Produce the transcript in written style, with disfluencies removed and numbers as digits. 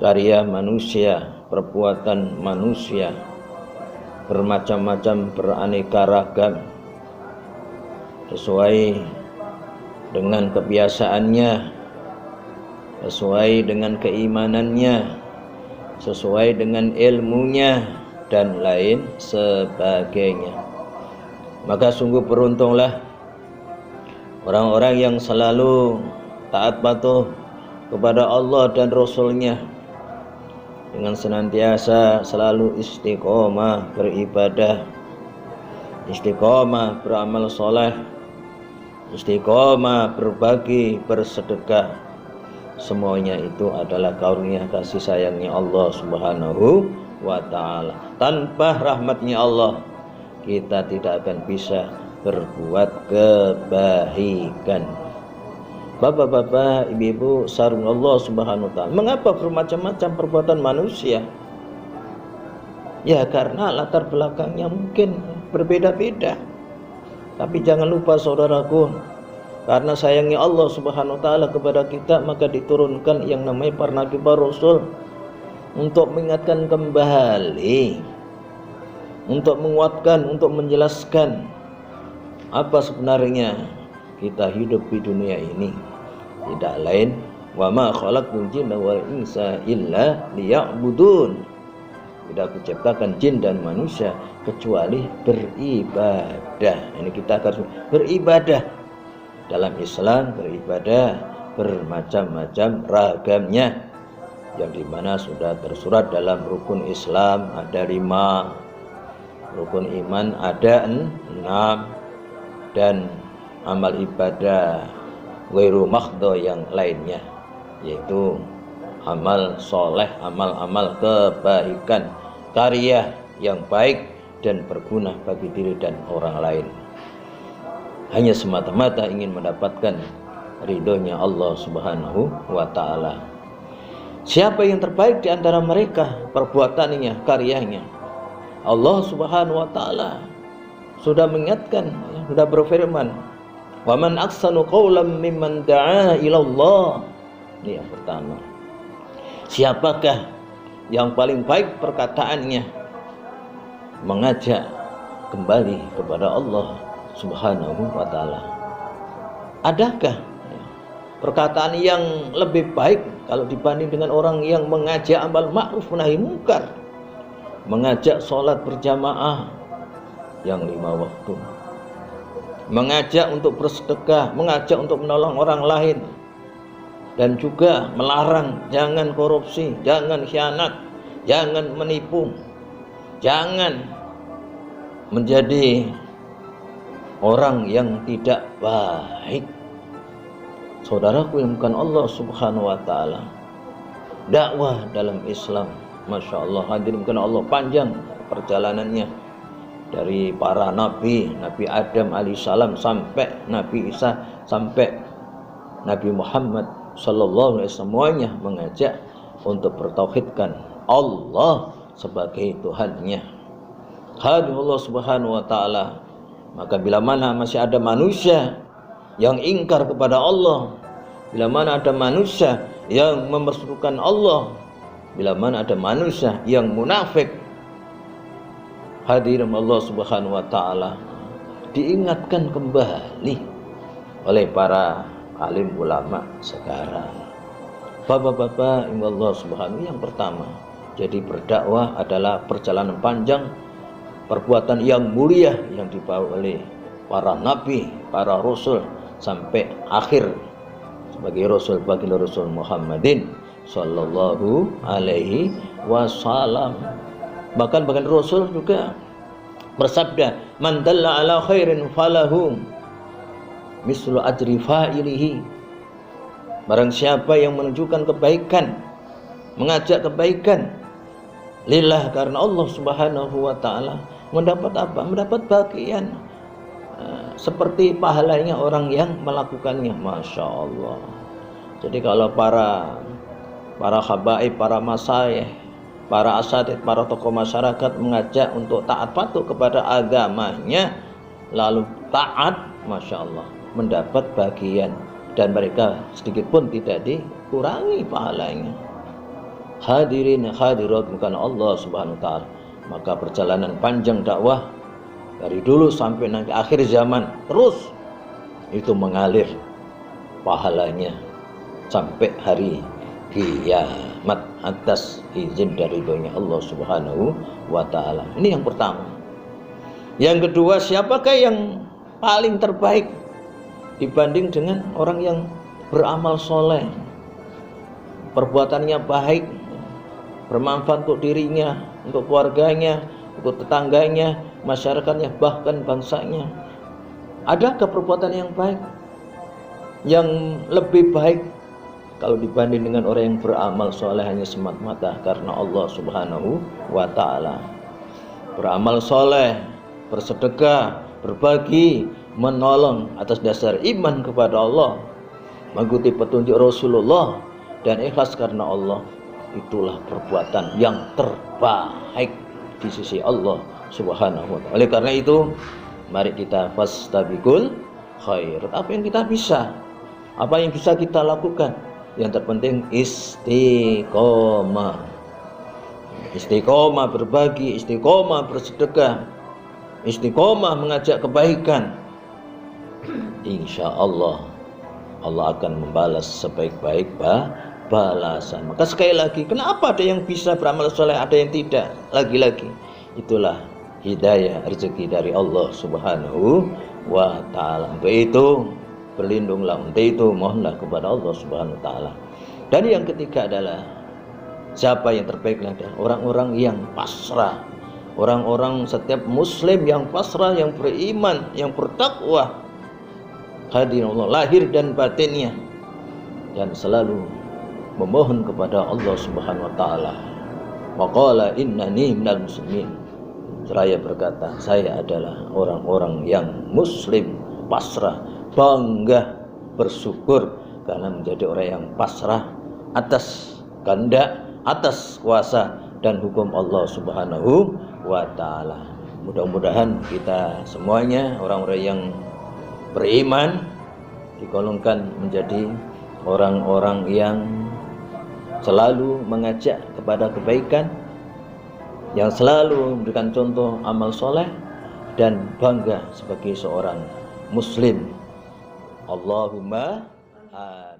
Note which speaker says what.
Speaker 1: karya manusia, perbuatan manusia, bermacam-macam, beraneka ragam, sesuai dengan kebiasaannya, sesuai dengan keimanannya, sesuai dengan ilmunya, dan lain sebagainya. Maka sungguh beruntunglah orang-orang yang selalu taat patuh kepada Allah dan Rasul-Nya, dengan senantiasa selalu istiqomah beribadah, istiqomah beramal soleh, istiqomah berbagi, bersedekah. Semuanya itu adalah karunia kasih sayangnya Allah Subhanahu wa ta'ala. Tanpa rahmatnya Allah, kita tidak akan bisa berbuat kebaikan. Bapak-bapak, ibu-ibu, sarung Allah Subhanahu wa ta'ala. Mengapa bermacam-macam perbuatan manusia? Ya karena latar belakangnya mungkin berbeda-beda. Tapi jangan lupa saudaraku, karena sayangnya Allah Subhanahu wa ta'ala kepada kita, maka diturunkan yang namanya para nabi, para rasul, untuk mengingatkan kembali, untuk menguatkan, untuk menjelaskan apa sebenarnya kita hidup di dunia ini. Tidak lain, wa ma khalaqtul jinna wal insa illa liya'budun. Tidak aku ciptakan jin dan manusia kecuali beribadah. Ini kita harus beribadah. Dalam Islam beribadah bermacam-macam ragamnya, yang dimana sudah tersurat dalam rukun Islam ada 5, rukun iman ada 6, dan amal ibadah ghairu mahdho yang lainnya, yaitu amal soleh, amal-amal kebaikan, karya yang baik dan berguna bagi diri dan orang lain, hanya semata-mata ingin mendapatkan ridhonya Allah Subhanahu wa ta'ala. Siapa yang terbaik di antara mereka perbuatannya, karyanya? Allah Subhanahu wa ta'ala sudah mengingatkan, sudah berfirman, wa man ahsanu qawlan mimman da'a ila Allah. Ini yang pertama. Siapakah yang paling baik perkataannya mengajak kembali kepada Allah Subhanahu wa ta'ala? Adakah perkataan yang lebih baik kalau dibanding dengan orang yang mengajak amal ma'ruf nahi mungkar, mengajak sholat berjamaah yang 5 waktu, mengajak untuk bersedekah, mengajak untuk menolong orang lain, dan juga melarang jangan korupsi, jangan khianat, jangan menipu, jangan menjadi orang yang tidak baik. Saudaraku yang bukan Allah Subhanahu wa ta'ala, dakwah dalam Islam, Masya Allah, hadirin bukan Allah, panjang perjalanannya dari para nabi, Nabi Adam alaihissalam sampai Nabi Isa, sampai Nabi Muhammad sallallahu alaihi wasallam, semuanya mengajak untuk bertauhidkan Allah sebagai Tuhannya. Hadirin Allah Subhanahu wa ta'ala. Maka bila mana masih ada manusia yang ingkar kepada Allah, bila mana ada manusia yang mempersekutukan Allah, bila mana ada manusia yang munafik, hadirin Allah Subhanahu wa ta'ala, diingatkan kembali oleh para alim ulama sekarang. Bapak-bapak Allah Subhanahu, yang pertama, jadi berdakwah adalah perjalanan panjang, perbuatan yang mulia yang dibawa oleh para nabi, para rasul sampai akhir sebagai rasul baginda Rasul Muhammadin sallallahu alaihi wasallam. Bahkan rasul juga bersabda, man dalla ala khairin falahu mislu ajri fa'ilihi. Barang siapa yang menunjukkan kebaikan, mengajak kebaikan lillah, karena Allah Subhanahu wa ta'ala, mendapat apa? Mendapat bagian seperti pahalanya orang yang melakukannya. Masya Allah. Jadi kalau para habaib, para masyayikh, para asatidz, para tokoh masyarakat mengajak untuk taat patuh kepada agamanya, lalu taat, Masya Allah, mendapat bagian, dan mereka sedikit pun tidak dikurangi pahalanya. hadirin hadirat bukan Allah Subhanahu wa taala. Maka perjalanan panjang dakwah dari dulu sampai nanti akhir zaman terus itu mengalir pahalanya sampai hari kiamat atas izin dari ridhonya Allah Subhanahu wa taala. Ini yang pertama. Yang kedua, siapakah yang paling terbaik dibanding dengan orang yang beramal soleh, perbuatannya baik, bermanfaat untuk dirinya, untuk keluarganya, untuk tetangganya, masyarakatnya, bahkan bangsanya? Adakah perbuatan yang baik, yang lebih baik kalau dibanding dengan orang yang beramal soleh hanya semata-mata karena Allah Subhanahu wa ta'ala? Beramal soleh, bersedekah, berbagi, menolong atas dasar iman kepada Allah, mengikuti petunjuk Rasulullah, dan ikhlas karena Allah, itulah perbuatan yang terbaik di sisi Allah Subhanahu wa ta'ala. Oleh karena itu, mari kita fastabiqul khairat. Apa yang kita bisa, apa yang bisa kita lakukan, yang terpenting istiqomah. Istiqomah berbagi, istiqomah bersedekah, istiqomah mengajak kebaikan. Insya Allah Allah akan membalas sebaik-baik balasan. Maka sekali lagi, kenapa ada yang bisa beramal soleh, ada yang tidak? Lagi-lagi itulah hidayah rezeki dari Allah Subhanahu wa ta'ala. Untuk itu berlindunglah, untuk itu mohonlah kepada Allah Subhanahu wa ta'ala. Dan yang ketiga adalah, siapa yang terbaik adalah orang-orang yang pasrah. Orang-orang, setiap muslim yang pasrah, yang beriman, yang bertakwa hadirin Allah lahir dan batinnya, dan selalu memohon kepada Allah Subhanahu wa ta'ala. Waqala innani minal muslimin. Seraya berkata, saya adalah orang-orang yang muslim, pasrah, bangga, bersyukur karena menjadi orang yang pasrah atas kehendak, atas kuasa dan hukum Allah Subhanahu wa ta'ala. Mudah-mudahan kita semuanya orang-orang yang beriman digolongkan menjadi orang-orang yang selalu mengajak kepada kebaikan, yang selalu memberikan contoh amal soleh, dan bangga sebagai seorang muslim. Allahumma amin.